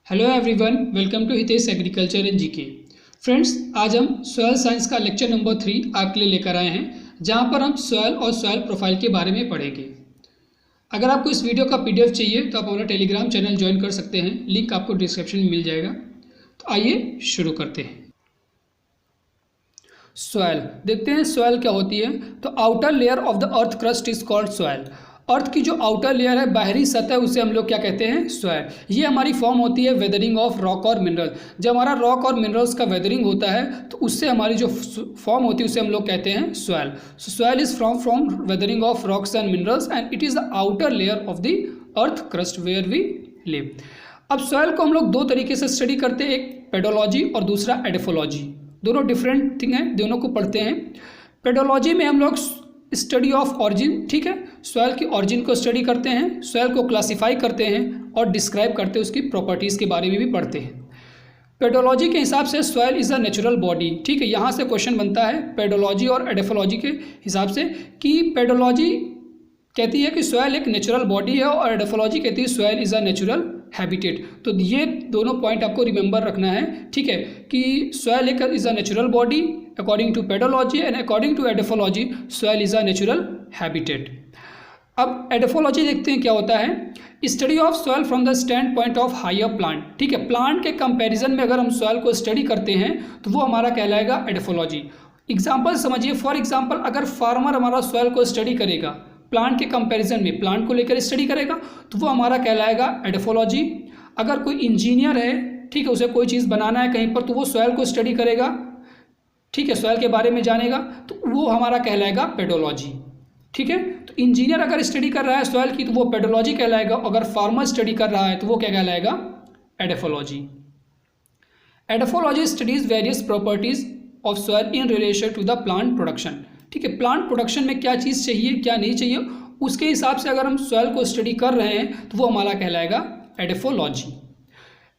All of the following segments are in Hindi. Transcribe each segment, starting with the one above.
Hello everyone, welcome to Hitesh agriculture and GK. Friends, आज हम सॉइल साइंस का लेक्चर नंबर 3 आपके लिए लेकर आए हैं, जहां पर हम सॉइल और सॉइल प्रोफाइल के बारे में पढ़ेंगे। अगर आपको इस वीडियो का पीडीएफ चाहिए तो आप हमारा टेलीग्राम चैनल ज्वाइन कर सकते हैं, लिंक आपको डिस्क्रिप्शन में मिल जाएगा। तो आइए शुरू करते हैं। सॉइल देखते हैं सॉइल क्या होती है। तो outer layer of the earth crust is called soil. Earth की जो आउटर लेयर है, बाहरी सतह, उसे हम लोग क्या कहते हैं? सॉइल। ये हमारी फॉर्म होती है वेदरिंग ऑफ रॉक और मिनरल। जब हमारा रॉक और मिनरल्स का वेदरिंग होता है तो उससे हमारी जो फॉर्म होती है उसे हम लोग कहते हैं soil. So soil is from weathering of rocks and minerals and it is the outer layer of the earth crust where we live. अब सॉइल को हम लोग दो तरीके से स्टडी करते हैं, एक पेडोलॉजी और दूसरा एडिफोलॉजी। दोनों डिफरेंट थिंग है, दोनों को पढ़ते हैं। पेडोलॉजी में हम लोग स्टडी ऑफ ऑरिजिन, ठीक है, सॉइल की ऑरिजिन को स्टडी करते हैं, सॉइल को क्लासिफाई करते हैं और डिस्क्राइब करते हैं, उसकी प्रॉपर्टीज़ के बारे में भी पढ़ते हैं। पेडोलॉजी के हिसाब से soil is a natural body, ठीक है। यहाँ से क्वेश्चन बनता है पेडोलॉजी और एडिफोलॉजी के हिसाब से कि पेडोलॉजी कहती है कि सॉइल एक नेचुरल बॉडी है और एडिफोलॉजी कहती है soil is a natural habitat. तो ये दोनों पॉइंट आपको रिमेंबर रखना है, ठीक है, कि सॉइल एक is a natural body according to pedology and according to edaphology soil is a natural habitat. अब एडिफोलॉजी देखते हैं क्या होता है। Study of soil from the standpoint of higher plant, ठीक है। प्लांट के कंपैरिजन में अगर हम सॉइल को स्टडी करते हैं तो वो हमारा कहलाएगा एडिफोलॉजी। एग्जाम्पल समझिए, फॉर एग्जाम्पल अगर फार्मर हमारा सॉइल को स्टडी करेगा प्लांट के कंपैरिजन में, प्लांट को लेकर स्टडी करेगा तो वो हमारा कहलाएगा एडिफोलॉजी। अगर कोई इंजीनियर है, ठीक है, उसे कोई चीज़ बनाना है कहीं पर तो वो सॉइल को स्टडी करेगा, ठीक है, सॉइल के बारे में जानेगा तो वो हमारा कहलाएगा पेडोलॉजी, ठीक है। तो इंजीनियर अगर स्टडी कर रहा है सॉइल की तो वो पेडोलॉजी कहलाएगा, अगर फार्मर स्टडी कर रहा है तो वो क्या कहलाएगा? Edaphology. Edaphology studies various properties of soil in relation to the plant production, ठीक है। प्लांट प्रोडक्शन में क्या चीज़ चाहिए क्या नहीं चाहिए उसके हिसाब से अगर हम सॉइल को स्टडी कर रहे हैं तो वो हमारा कहलाएगा edaphology.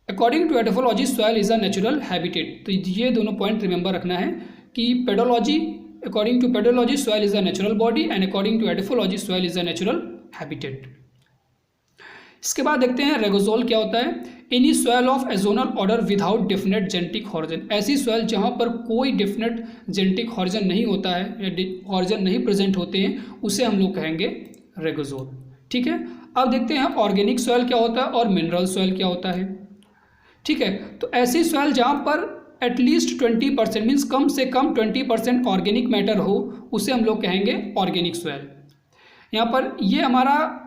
According to edaphology soil is a natural habitat. तो ये दोनों पॉइंट रिमेंबर रखना है कि pedology, according to pedology soil is a natural body and according to edaphology soil is a natural habitat. इसके बाद देखते हैं रेगोजोल क्या होता है। Any soil of azonal order without definite genetic horizon, ऐसी सॉइल जहाँ पर कोई डेफिनेट जेनेटिक हॉरिजन नहीं होता है या हॉरिजन नहीं प्रेजेंट होते हैं उसे हम लोग कहेंगे रेगोजोल, ठीक है। अब देखते हैं ऑर्गेनिक सॉइल क्या होता है और मिनरल सॉइल क्या होता है, ठीक है। तो ऐसी सॉइल जहाँ पर एटलीस्ट 20% मीन्स कम से कम 20% ऑर्गेनिक मैटर हो उसे हम लोग कहेंगे ऑर्गेनिक सॉइल। यहाँ पर ये हमारा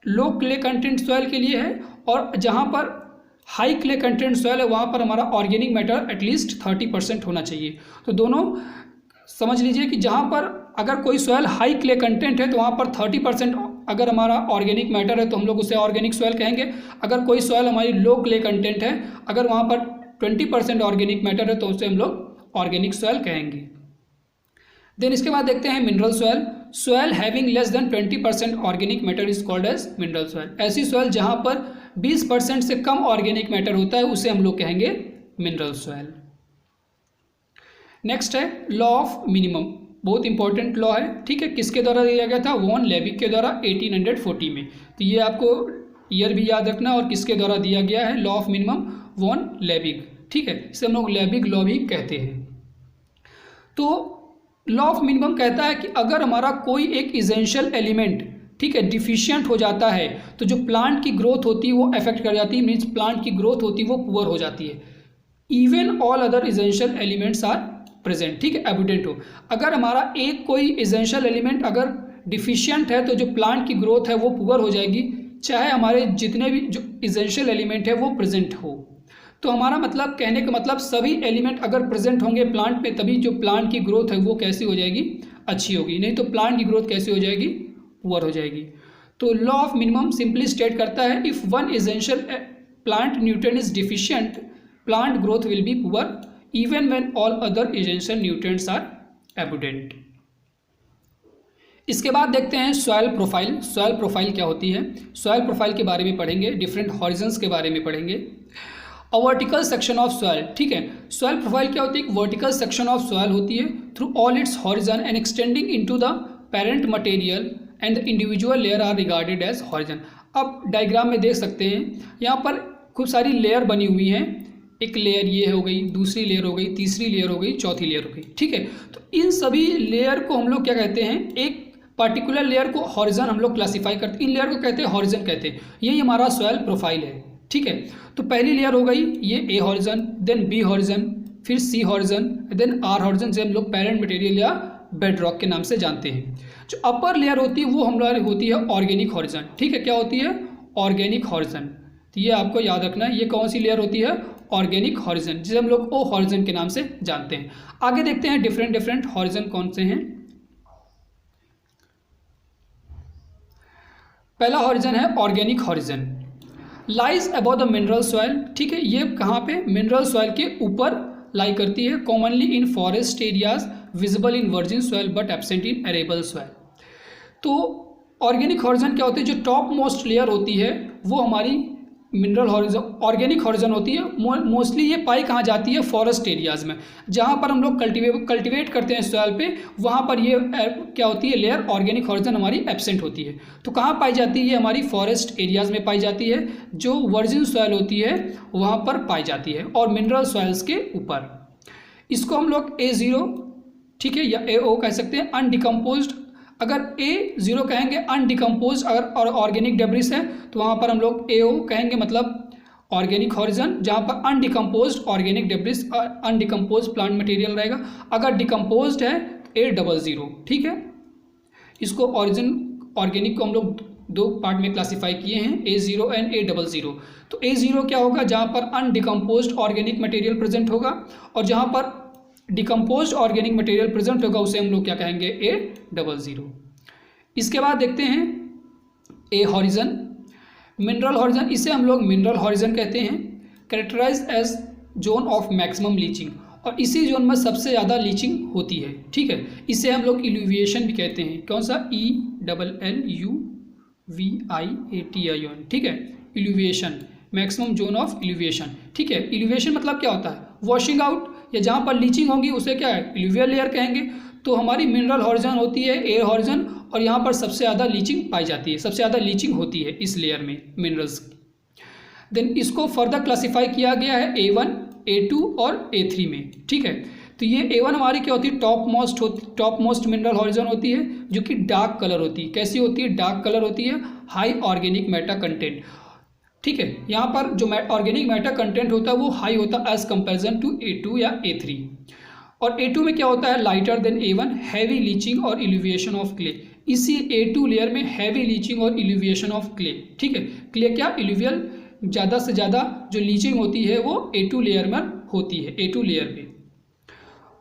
लो क्ले कंटेंट सॉइल के लिए है और जहाँ पर हाई क्ले कंटेंट सॉइल है वहाँ पर हमारा ऑर्गेनिक मैटर एटलीस्ट 30% होना चाहिए। तो दोनों समझ लीजिए कि जहाँ पर अगर कोई सॉइल हाई क्ले कंटेंट है तो वहाँ पर 30% अगर हमारा ऑर्गेनिक मैटर है तो हम लोग उसे ऑर्गेनिक सॉइल कहेंगे। अगर कोई सॉइल हमारी लो क्ले कंटेंट है, अगर वहाँ पर 20% ऑर्गेनिक मैटर है तो उसे हम लोग ऑर्गेनिक सॉइल कहेंगे। देन इसके बाद देखते हैं mineral soil. Soil having less than 20% organic matter is called as mineral soil. ऐसी सॉइल जहाँ पर 20% से कम ऑर्गेनिक मैटर होता है उसे हम लोग कहेंगे मिनरल सॉइल। नेक्स्ट है लॉ ऑफ मिनिमम, बहुत इंपॉर्टेंट लॉ है, ठीक है। किसके द्वारा दिया गया था? वॉन लेविग के द्वारा 1840 में। तो ये आपको ईयर भी याद रखना और किसके द्वारा दिया गया है लॉ ऑफ मिनिमम? वॉन लेविग, ठीक है। इसे हम लोग लेविग लॉ भी कहते हैं। तो लॉ ऑफ मिनिमम कहता है कि अगर हमारा कोई एक इसेंशियल एलिमेंट, ठीक है, डिफिशियंट हो जाता है तो जो प्लांट की ग्रोथ होती है वो अफेक्ट कर जाती है, मीन्स प्लांट की ग्रोथ होती है वो पुअर हो जाती है। Even all other essential elements are present, ठीक है, एबुडेंट हो। अगर हमारा एक कोई इसेंशियल एलिमेंट अगर डिफिशियंट है तो जो प्लांट की ग्रोथ है वो पुअर हो जाएगी, चाहे हमारे जितने भी जो इसेंशियल एलिमेंट है वो प्रेजेंट हो। तो हमारा मतलब, कहने का मतलब, सभी एलिमेंट अगर प्रेजेंट होंगे प्लांट में तभी जो प्लांट की ग्रोथ है वो कैसी हो जाएगी? अच्छी होगी, नहीं तो प्लांट की ग्रोथ कैसी हो जाएगी? पुअर हो जाएगी। तो law of minimum simply state करता है if one essential plant nutrient is deficient plant growth will be poor even when all other essential nutrients are abundant. इसके बाद देखते हैं सॉइल प्रोफाइल। सॉइल प्रोफाइल क्या होती है? सॉइल प्रोफाइल के बारे में पढ़ेंगे, डिफरेंट हॉरिजन्स के बारे में पढ़ेंगे। A vertical section of soil, ठीक है। सॉइल प्रोफाइल क्या होती है? एक वर्टिकल सेक्शन ऑफ सॉइल होती है through all its horizon and extending into the parent material and the individual layer are regarded as horizon. अब डायग्राम में देख सकते हैं यहाँ पर खूब सारी लेयर बनी हुई हैं। एक लेयर ये हो गई, दूसरी लेयर हो गई, तीसरी लेयर हो गई, चौथी लेयर हो गई, ठीक है। तो इन सभी लेयर को हम लोग क्या कहते हैं, एक पर्टिकुलर लेयर को हॉरिजन हम लोग क्लासीफाई करते हैं, इन लेयर को कहते हैं हॉरिजन कहते हैं। यही हमारा सॉइल प्रोफाइल है, ठीक है। तो पहली लेयर हो गई ये ए हॉरिजन, देन बी हॉरिजन, फिर सी हॉरिजन, देन आर हॉरिजन, से हम लोग पेरेंट मटेरियल या बेड रॉक के नाम से जानते हैं। जो अपर लेयर होती है वो हमारी होती है ऑर्गेनिक हॉरिजन, ठीक है। क्या होती है, ऑर्गेनिक हॉरिजन। तो ये आपको याद रखना है, ये कौन सी लेयर होती है, ऑर्गेनिक हॉरिजन, जिसे हम लोग ओ हॉरिजन के नाम से जानते हैं। आगे देखते हैं डिफरेंट हॉरिजन कौन से हैं। पहला हॉरिजन है organic horizon, lies above the mineral soil, ठीक है। ये कहाँ पे, मिनरल सॉइल के ऊपर लाई करती है। Commonly in forest areas, visible in virgin soil but absent in arable soil. तो ऑर्गेनिक हॉरिजन क्या होती है, जो टॉप मोस्ट लेयर होती है वो हमारी मिनरल हॉरिजन ऑर्गेनिक हॉरिजन होती है। मोस्टली ये पाई कहाँ जाती है, फॉरेस्ट एरियाज़ में, जहाँ पर हम लोग कल्टिवेट करते हैं सॉइल पे, वहाँ पर ये क्या होती है, लेयर ऑर्गेनिक हॉरिजन हमारी एब्सेंट होती है। तो कहाँ पाई जाती है, ये हमारी फॉरेस्ट एरियाज़ में पाई जाती है, जो वर्जिन सॉइल होती है वहाँ पर पाई जाती है, और मिनरल सॉइल्स के ऊपर। इसको हम लोग A0, ठीक है, या AO कह सकते हैं, अनडिकम्पोज्ड। अगर A0 कहेंगे अनडिकम्पोज, अगर ऑर्गेनिक डेब्रिस है तो वहाँ पर हम लोग AO कहेंगे, मतलब ऑर्गेनिक हॉरिजन, जहाँ पर undecomposed organic debris, undecomposed plant material रहेगा। अगर डिकम्पोज्ड है A00, ठीक है। इसको ऑर्गेनिक को हम लोग दो पार्ट में क्लासीफाई किए हैं, A0 एंड A00। तो A0 क्या होगा, जहाँ पर अनडिकम्पोज्ड ऑर्गेनिक मटेरियल प्रेजेंट होगा, और जहाँ पर डिकम्पोज्ड ऑर्गेनिक मटेरियल प्रेजेंट होगा उसे हम लोग क्या कहेंगे, A00। इसके बाद देखते हैं ए हॉरिजन, मिनरल हॉरिजन, इसे हम लोग मिनरल हॉरिजन कहते हैं। Characterize as zone of maximum leaching, और इसी जोन में सबसे ज़्यादा लीचिंग होती है, ठीक है। इसे हम लोग इल्यूविएशन भी कहते हैं। कौन सा, ELLUVIATION, ठीक है, इल्यूविएशन, मैक्सिमम जोन ऑफ इल्यूविएशन, ठीक है। इल्यूविएशन मतलब क्या होता है, वॉशिंग आउट, या जहाँ पर लीचिंग होगी उसे क्या है, इल्यूवियल लेयर कहेंगे। तो हमारी मिनरल हॉरिजन होती है ए हॉरिजन, और यहाँ पर सबसे ज़्यादा लीचिंग पाई जाती है, सबसे ज़्यादा लीचिंग होती है इस लेयर में मिनरल्स की। देन इसको फर्दर क्लासीफाई किया गया है A1, A2 और A3 में, ठीक है। तो ये A1 हमारी क्या होती है, टॉप मोस्ट मिनरल हॉरिजन होती है, जो कि डार्क कलर होती है। कैसी होती है, डार्क कलर होती है, हाई ऑर्गेनिक मैटर कंटेंट, ठीक है। यहाँ पर जो ऑर्गेनिक मैटर कंटेंट होता है वो हाई होता है एज कंपेरिजन टू A2 या A3। और A2 में क्या होता है, lighter than A1, heavy leaching और इल्यूविएशन ऑफ क्ले। इसी A2 लेयर में हैवी लीचिंग और इल्यूविएशन ऑफ क्ले, ठीक है। क्ले क्या, इल्यूवियल, ज़्यादा से ज़्यादा जो लीचिंग होती है वो A2 लेयर में होती है, A2 लेयर पे।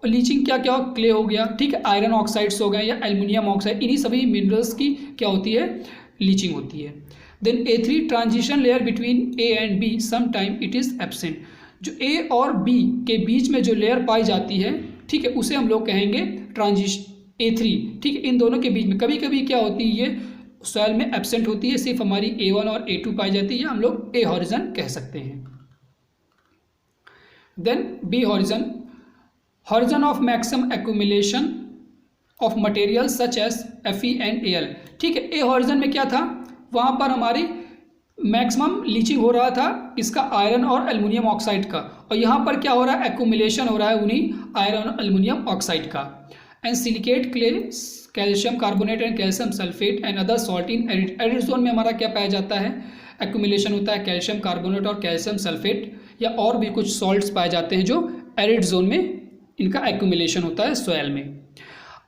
और लीचिंग क्या क्या, क्ले हो गया, ठीक है, आयरन ऑक्साइड्स हो गए या एल्युमिनियम ऑक्साइड, इन्हीं सभी मिनरल्स की क्या होती है, लीचिंग होती है। Then A3, transition layer between A and B, some time it is absent. जो A और B के बीच में जो लेयर पाई जाती है, ठीक है, उसे हम लोग कहेंगे ट्रांजिशन A3, ठीक है। इन दोनों के बीच में कभी कभी क्या होती है, ये सॉइल में एब्सेंट होती है, सिर्फ हमारी A1 और A2 पाई जाती है, हम लोग A हॉरिजन कह सकते हैं। Then B horizon, horizon of maximum accumulation of material such as Fe and Al, ठीक है। A हॉरिजन में क्या था, वहाँ पर हमारी मैक्सिमम लीचिंग हो रहा था इसका आयरन और एल्युमिनियम ऑक्साइड का, और यहाँ पर क्या हो रहा है, एक्यूमुलेशन हो रहा है उन्हीं आयरन और एल्युमिनियम ऑक्साइड का। And silicate clay, calcium carbonate and calcium sulphate and other salt in arid zone में हमारा क्या पाया जाता है, एक्यूमुलेशन होता है कैल्शियम कार्बोनेट और कैल्शियम सल्फेट, या और भी कुछ सॉल्ट्स पाए जाते हैं जो एरिड जोन में इनका एक्यूमुलेशन होता है सॉइल में।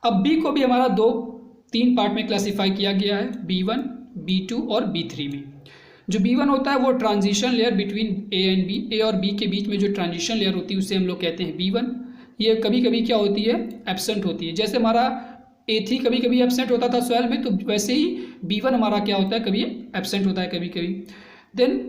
अब बी को भी हमारा 3 पार्ट में क्लासीफाई किया गया है, B1, B2 और B3 में। जो B1 होता है वो transition layer between A and B, A और B के बीच में जो ट्रांजिशन लेयर होती है उसे हम लोग कहते हैं B1। ये कभी कभी क्या होती है, एब्सेंट होती है। जैसे हमारा A3 कभी कभी एब्सेंट होता था सॉइल में, तो वैसे ही B1 हमारा क्या होता है, कभी एब्सेंट होता है कभी कभी। Then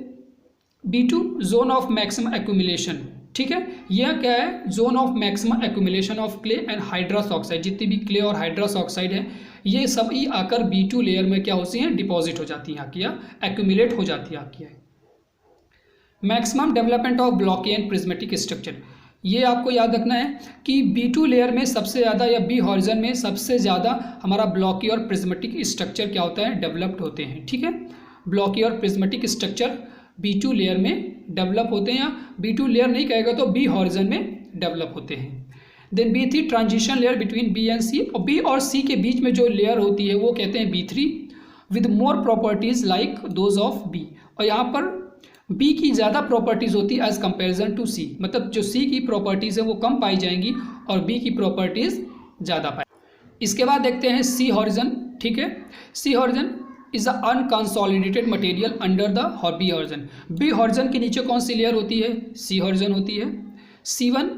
B2, zone of maximum accumulation, ठीक है। यह क्या है, zone of maximum accumulation of clay and hydrous oxide. जितनी भी क्ले और हाइड्रस ऑक्साइड है ये सभी आकर B2 लेयर में क्या होती हैं, डिपॉजिट हो जाती हैं आकी, या एक्यूमुलेट हो जाती है आकी। Maximum development of blocky and prismatic structure, ये आपको याद रखना है कि B2 लेयर में सबसे ज़्यादा, या B हॉरिजन में सबसे ज़्यादा हमारा ब्लॉकी और प्रिज्मेटिक स्ट्रक्चर क्या होता है, डेवलप्ड होते हैं, ठीक है। ब्लॉकी और प्रिज्मेटिक स्ट्रक्चर B2 लेयर में डेवलप होते हैं, या B2 लेयर नहीं कहेगा तो B हॉरिजन में डेवलप होते हैं। Then B3 transition layer between B and C, और B और C के बीच में जो लेयर होती है वो कहते हैं B3 with more properties like those of B, और यहाँ पर B की ज़्यादा प्रॉपर्टीज़ होती है एज कंपेरिजन टू C, मतलब जो C की प्रॉपर्टीज़ है वो कम पाई जाएंगी और B की प्रॉपर्टीज़ ज़्यादा पाई। इसके बाद देखते हैं C हॉरिजन। ठीक है, C horizon is a unconsolidated material under the B horizon. B horizon के नीचे कौन सी लेयर होती है? C हॉरिजन होती है। C1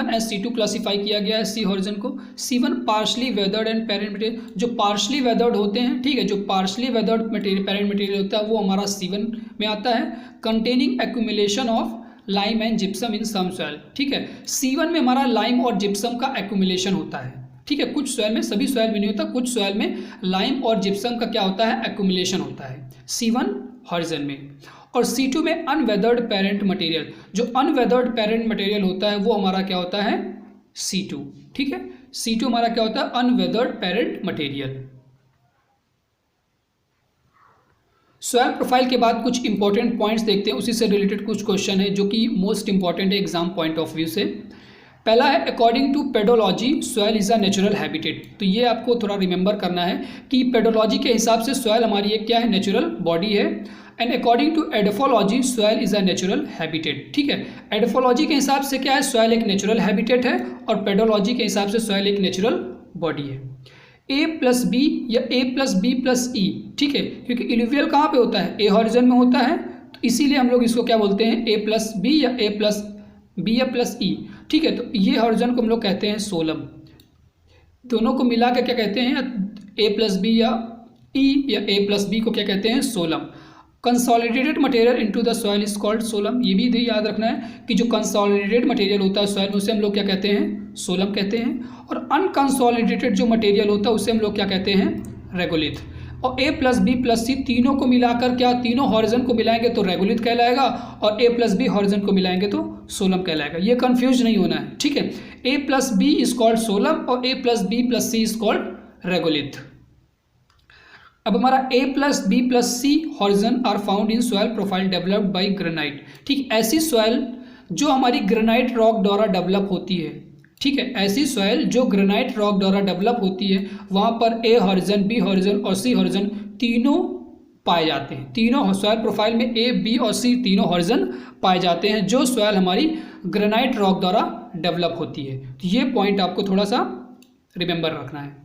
एंड C2 क्लासीफाई किया गया है C हॉरिजन को। C1 partially weathered and parent material, जो पार्शली वेदर्ड होते हैं, ठीक है, जो partially weathered material parent material होता है वो हमारा C1 में आता है, containing accumulation of lime and gypsum in some soil. ठीक है, C1 में हमारा लाइम और जिप्सम का एक्यूमुलेशन होता है। ठीक है, कुछ सॉइल में, सभी सॉइल में नहीं होता, कुछ सॉइल में लाइम और जिप्सम का क्या होता है? एक्यूमुलेशन होता है C1 हॉरिजन में। और C2 में अनवेदर्ड पेरेंट मटेरियल, जो अनवेदर्ड पेरेंट मटेरियल होता है वो हमारा क्या होता है? C2। ठीक है, C2 हमारा क्या होता है? Unweathered parent material. Soil profile के बाद कुछ इंपॉर्टेंट पॉइंट्स देखते हैं, उसी से रिलेटेड कुछ क्वेश्चन है जो कि मोस्ट इंपॉर्टेंट है एग्जाम पॉइंट ऑफ व्यू से। पहला है according to pedology soil is a natural habitat. तो ये आपको थोड़ा रिमेंबर करना है कि पेडोलॉजी के हिसाब से सॉइल हमारी एक क्या है? नेचुरल बॉडी है। And according to edaphology soil is a natural habitat. ठीक है, एडोफोलॉजी के हिसाब से क्या है? सॉइल एक नेचुरल हैबिटेट है, और पेडोलॉजी के हिसाब से सॉइल एक नेचुरल बॉडी है। A+B या A+B+E, ठीक है, क्योंकि इल्यूवियल कहाँ पे होता है? ए हॉरिजन में होता है, तो इसीलिए हम लोग इसको क्या बोलते हैं? A+B या A+B या +E। ठीक है, तो ये हॉरिजन को हम लोग कहते हैं सोलम। दोनों को मिला के क्या कहते हैं? A+B या E या A+B को क्या कहते हैं? Solum. Consolidated material into the soil is called solum. ये भी याद रखना है कि जो कंसोलिडेटेड मटेरियल होता है सॉइल में उसे हम लोग क्या कहते हैं? सोलम कहते हैं। और अनकंसोलिडेटेड जो मटेरियल होता है उसे हम लोग क्या कहते हैं? रेगोलिथ। और A+B+C तीनों को मिलाकर क्या, तीनों हॉरिजन को मिलाएंगे तो रेगोलिथ कहलाएगा, और A+B हॉरिजन को मिलाएंगे तो सोलम कहलाएगा। ये कंफ्यूज नहीं होना है। ठीक है, A+B इज कॉल्ड सोलम और A+B+C इज कॉल्ड रेगोलिथ। अब हमारा A+B+C horizon are found in soil profile developed by granite. ठीक, ऐसी सॉइल जो हमारी ग्रेनाइट रॉक द्वारा डेवलप होती है। ठीक है, ऐसी सॉइल जो ग्रेनाइट रॉक द्वारा डेवलप होती है वहाँ पर A हॉरिजन, B हॉरिजन और C हॉरिजन तीनों पाए जाते हैं। तीनों सॉइल प्रोफाइल में A, B और C तीनों हॉरिजन पाए जाते हैं जो सॉइल हमारी ग्रेनाइट रॉक द्वारा डेवलप होती है। तो ये पॉइंट आपको थोड़ा सा रिमेंबर रखना है।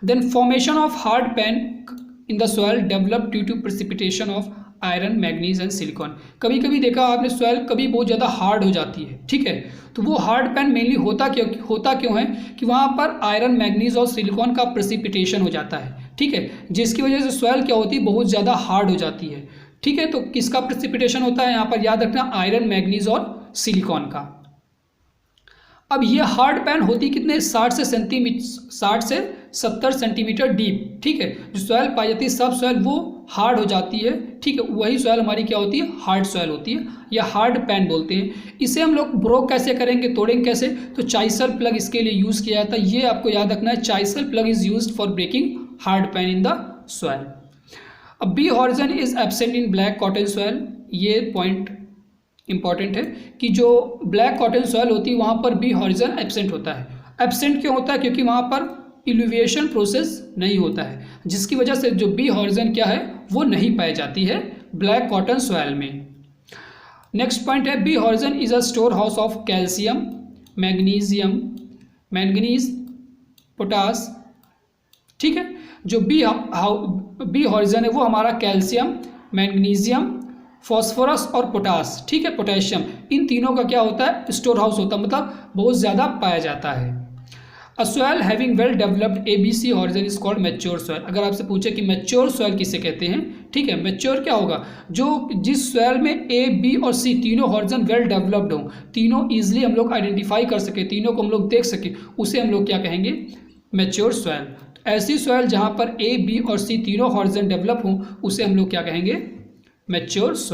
Then formation of hard pan in the soil develop due to precipitation of iron, manganese and silicon. कभी कभी देखा आपने सॉइल कभी बहुत ज़्यादा हार्ड हो जाती है। ठीक है, तो वो हार्ड पैन मेनली होता क्यों है कि वहाँ पर आयरन, मैग्नीज और सिलिकॉन का प्रेसिपिटेशन हो जाता है। ठीक है, जिसकी वजह से सॉइल क्या होती है? बहुत ज़्यादा हार्ड हो जाती है। ठीक है, तो किसका प्रेसिपिटेशन होता है? यहाँ पर याद रखना, आयरन, मैग्नीज और सिलिकॉन का। अब ये हार्ड पैन होती कितने? 60 से 70 सेंटीमीटर डीप। ठीक है, जो सॉइल पाई जाती है सब सॉइल वो हार्ड हो जाती है। ठीक है, वही सॉइल हमारी क्या होती है? हार्ड सॉइल होती है, या हार्ड पैन बोलते हैं। इसे हम लोग ब्रोक कैसे करेंगे, तोड़ेंगे कैसे? तो चाइसल प्लग इसके लिए यूज़ किया जाता है। ये आपको याद रखना है, chisel plough is used for breaking hard pan in the soil. अब B horizon is absent in black cotton soil. ये पॉइंट इंपॉर्टेंट है कि जो ब्लैक कॉटन सॉइल होती है वहाँ पर B हॉरिजन एब्सेंट होता है। एब्सेंट क्यों होता है? क्योंकि वहाँ पर इल्यूविएशन प्रोसेस नहीं होता है, जिसकी वजह से जो B हॉरिजन क्या है वो नहीं पाई जाती है ब्लैक कॉटन सॉइल में। नेक्स्ट पॉइंट है B horizon is a store house of calcium, manganese, potash. ठीक है, जो B हॉरिजन है वो हमारा कैल्शियम, मैग्नीशियम, फॉस्फोरस और पोटास, ठीक है, पोटेशियम, इन तीनों का क्या होता है? स्टोर हाउस होता है, मतलब बहुत ज़्यादा पाया जाता है। अ soil having well developed ABC horizon is called mature soil. अगर आपसे पूछे कि मैच्योर सॉइल किसे कहते हैं, ठीक है, मैच्योर क्या होगा? जो जिस सॉइल में A, B और C तीनों हॉरिजन वेल डेवलप्ड हों, तीनों ईजिली हम लोग आइडेंटिफाई कर सके, तीनों को हम लोग देख सके, उसे हम लोग क्या कहेंगे? Mature soil. ऐसी सॉइल जहाँ पर A, B और C तीनों हॉरिजन डेवलप हों उसे हम लोग क्या कहेंगे? Mature soil.